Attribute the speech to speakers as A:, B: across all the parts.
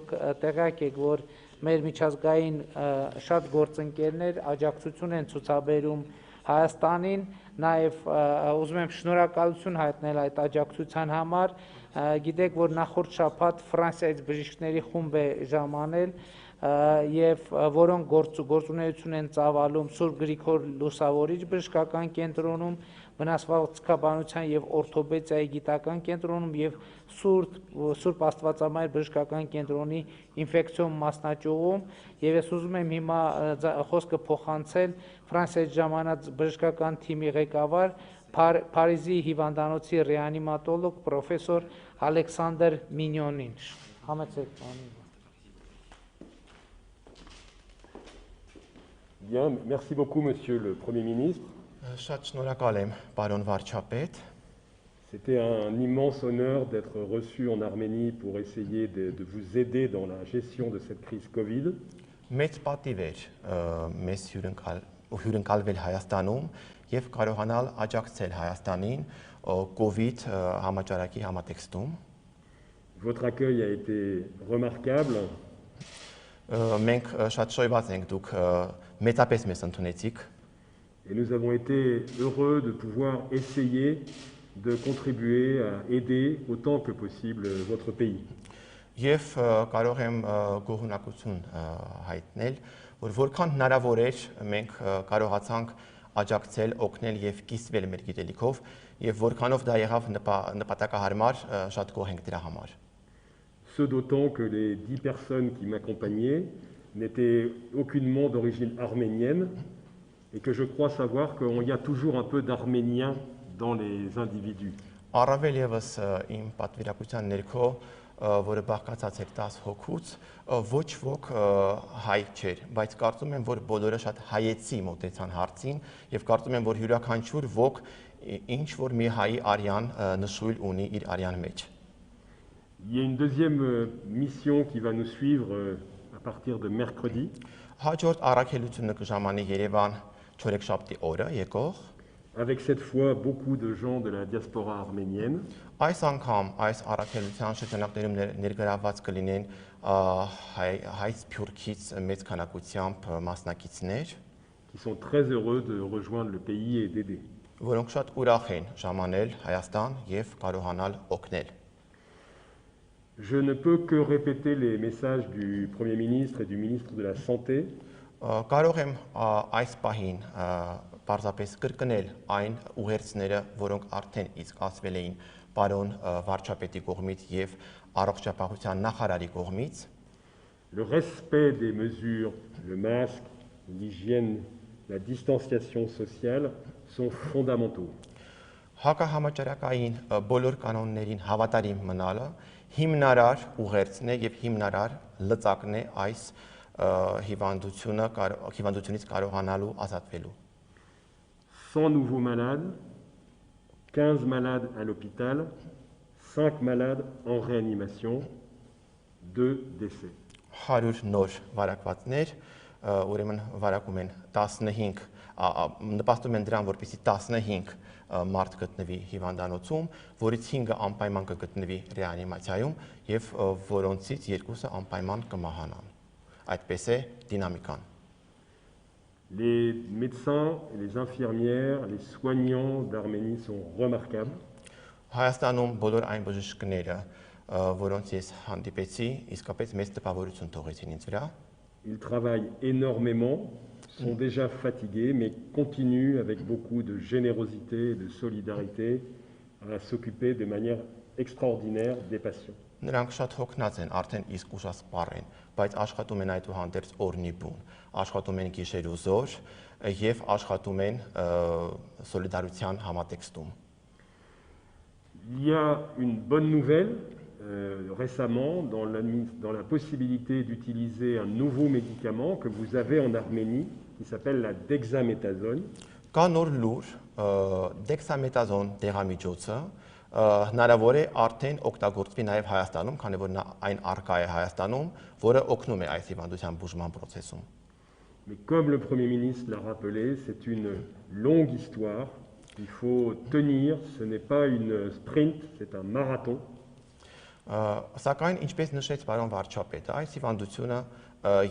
A: դուք տեղյակ եք, որ մեր միջազգային շատ գործընկերներ աջակցություն են ցուցաբերում Հայաստանին, նաև ուզում եմ շնորհակալություն հայտնել այդ աջակցության համար, գիտեք, որ նախորդ շաբաթ Ֆրանսիայից բժիշկների խումբ է ժամանել, եւ որոնք գործունեություն են ծավալում Սուրբ Գրիգոր Լուսավորիչ բժշկական կենտրոնում, վնասվածքաբանության եւ օրթոպեդիայի գիտական կենտրոնում եւ Սուրբ Աստվածամայր բժշկական կենտրոնի ինֆեկցիոն մասնաճյուղում, եւ ես ուզում եմ հիմա խոսքը փոխանցել Ֆրանսիայից ժամանած բժշկական թիմի ղեկավար Փարիզի հիվանդանոցի ռեանիմատոլոգ պրոֆեսոր Ալեքսանդր Մինյոնին։ Համեցեք,
B: Bien, merci beaucoup, Monsieur le Premier ministre.
C: Շատ շնորհակալ եմ, պարոն վարչապետ։
B: C'était un immense honneur d'être reçu en Arménie pour essayer de vous aider dans la gestion de cette crise Covid.
C: Մեծ պատիվ էր մեզ հյուրընկալվել Հայաստանում եւ կարողանալ աջակցել Հայաստանին COVID համաճարակի համատեքստում։
B: Votre accueil a été remarquable.
C: Մենք շատ շոյված ենք, դուք մեծապես մեզ ընդունեցիք։
B: Et nous avons été heureux de pouvoir essayer de contribuer à aider autant que possible votre pays.
C: Եվ կարող եմ գոհունակություն հայտնել, որ որքան հնարավոր էր մենք կարողացանք աջակցել, օգնել եւ կիսվել մեր գիտելիքով եւ որքանով դա եղավ նպատակահարմար, շատ գոհ ենք դրա համար։
B: Ce d'autant que les 10 personnes qui m'accompagnaient n'étaient aucunement d'origine arménienne et que je crois savoir qu'il y a toujours un peu d'arménien dans les individus.
C: Առավել եւս իմ պատվիրակության ներքո, որը բաղկացած էր 10 հոգուց, ոչ ոք հայ չէր, բայց կարծում եմ, որ բոլորը շատ հայեցի մոտեցան հարցին եւ կարծում եմ, որ յուրաքանչյուր ոք ինչ որ մի հայի արյան նշույլ ունի իր արյան մեջ։
B: Il y a une deuxième mission qui va nous suivre à partir de mercredi.
C: Հաջորդ առաքելությունը կժամանի Երևան չորեքշաբթի օրը եկող,
B: avec cette fois beaucoup de gens de la diaspora arménienne.
C: Այս անգամ այս առաքելության շրջանակներում ներգրավված կլինեն հայ սփյուռքից մեծ քանակությամբ մասնակիցներ,
B: qui sont très heureux de rejoindre le pays et d'aider.
C: Որոնք շատ ուրախ են ժամանել Հայաստան եւ կարողանալ օգնել։
B: Je ne peux que répéter les messages du Premier ministre et du ministre de la Santé.
C: Կարող եմ այս պահին պարզապես կրկնել այն ուղերձները, որոնք արդեն իսկ ասվել էին պարոն վարչապետի կողմից եւ առողջապահության նախարարի կողմից։
B: Le respect des mesures, le masque, l'hygiène, la distanciation sociale sont fondamentaux.
C: Հակահամաճարակային բոլոր կանոններին հավատարիմ մնալը հիմնարար ուղերձն է եւ հիմնարար լծակն է այս հիվանդությունից կարողանալու ազատվելու։
B: 100 nouveaux malades, 15 malades à l'hôpital, 5 malades en réanimation, 2 décès.
C: 100 նոր վարակվածներ, ուրեմն վարակում են 15, նպաստում են դրան, որպեսզի 15 մարդ գտնվի հիվանդանոցում, որից 5-ը անպայման կգտնվի ռեանիմացիայում եւ որոնցից 2-ը անպայման կմահանան։ Այդպես է դինամիկան։
B: Les médecins, les infirmières, les soignants d'Arménie sont remarquables.
C: Հայաստանում բոլոր այն բժիշկները, որոնց ես հանդիպեցի, իսկապես մեծ տպավորություն թողեցին ինձ վրա։
B: Ils travaillent énormément, sont déjà fatigués, mais continuent avec beaucoup de générosité et de solidarité à s'occuper de manière extraordinaire des patients.
C: Նրանք շատ հոգնած են, արդեն իսկ ուշասպառ են, բայց աշխատում են այդուհանդերձ օրնի բուն, աշխատում են գիշեր ու զոր եւ աշխատում են սոլիդարության համատեքստում։
B: Il y a une bonne nouvelle récemment dans la possibilité d'utiliser un nouveau médicament que vous avez en Arménie qui s'appelle la dexaméthasone.
C: Կա նոր լուր, դեքսամետազոն դեղամիջոցը հնարավոր է արդեն օգտագործվի նաև Հայաստանում, քանի որ այն առկա է Հայաստանում, որը օգնում է այս հիվանդության բուժման processus-ում։
B: Mais comme le Premier ministre l'a rappelé, c'est une longue histoire. Il faut tenir, ce n'est pas une sprint, c'est un marathon.
C: Սակայն ինչպես նշեց պարոն վարչապետը, այս հիվանդությունը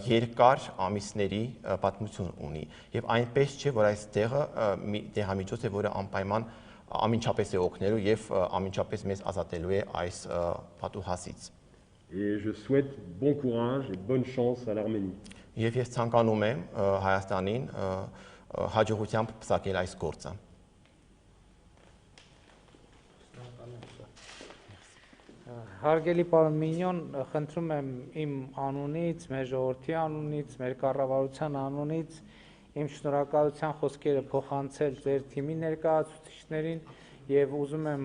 C: երկար ամիսների պատմություն ունի եւ այնպես չէ, որ այս տեղը մի դեղամիջոց է, որը անպայման ամենչապես է օգնելու եւ ամենչապես մեզ ազատելու է այս պատուհասից։
B: Et je souhaite bon courage et bonne chance à l'Arménie.
C: Եվ ես ցանկանում եմ Հայաստանին հաջողությամբ փսակել այս գործը։
A: Հարգելի պարոն Մինյոն, խնդրում եմ իմ անունից, մեր ժողովրդի անունից, մեր կառավարության անունից իմ շնորհակալության խոսքերը փոխանցել ձեր թիմի ներկայացուցիչներին եւ ուզում եմ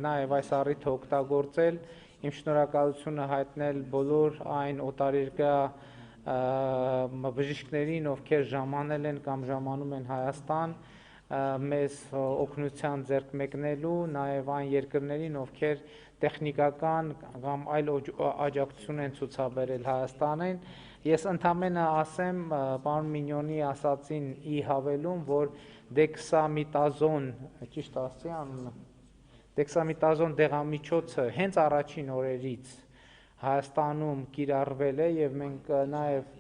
A: նաեւ այս առիթը օգտագործել իմ շնորհակալությունը հայտնել բոլոր այն օտարերկրյա բժիշկներին, ովքեր ժամանել են կամ ժամանում են Հայաստան մեզ օգնության ձեռք մեկնելու, նաեւ այն երկրներին, ովքեր տեխնիկական կամ այլ աջակցություն են ցուցաբերել Հայաստանին։ Ես ընդամենը ասեմ պարոն Մինյոնի ասածին ի հավելում, որ դեքսամիտազոն, ճիշտ ասացի անունը, դեքսամիտազոն դեղամիջոցը հենց առաջին օրերից Հայաստանում կիրառվել է եւ մենք նաեւ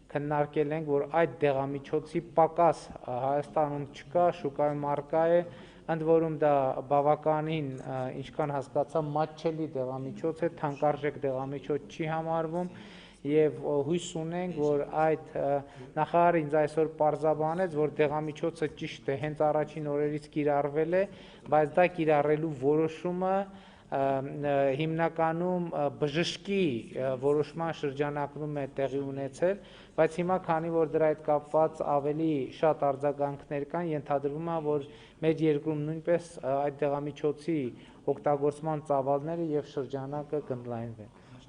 A: քննարկել ենք, որ այդ դեղամիջոցի պակաս Հայաստանում չկա, շուկայում առկա է, ընդ որում դա բավականին, ինչքան հասկացա, մատչելի դեղամիջոց է, թանկարժեք դեղամիջոց չի համարվում եւ հույս ունենք, որ այդ նախարարը ինձ այսօր պարզաբանեց, որ դեղամիջոցը ճիշտ է, հենց առաջին օրերից կիրառվել է, բայց դա կիրառելու որոշումը հիմնականում բժշկի որոշման շրջանակում է տեղի ունեցել, բայց հիմա քանի որ դրա հետ կապված ավելի շատ արձագանքներ կան, ենթադրվում է, որ մեր երկրում նույնպես այդ դեղամիջոցի օգտագործման ծավալները եւ շրջանակը կընդլայնվեն։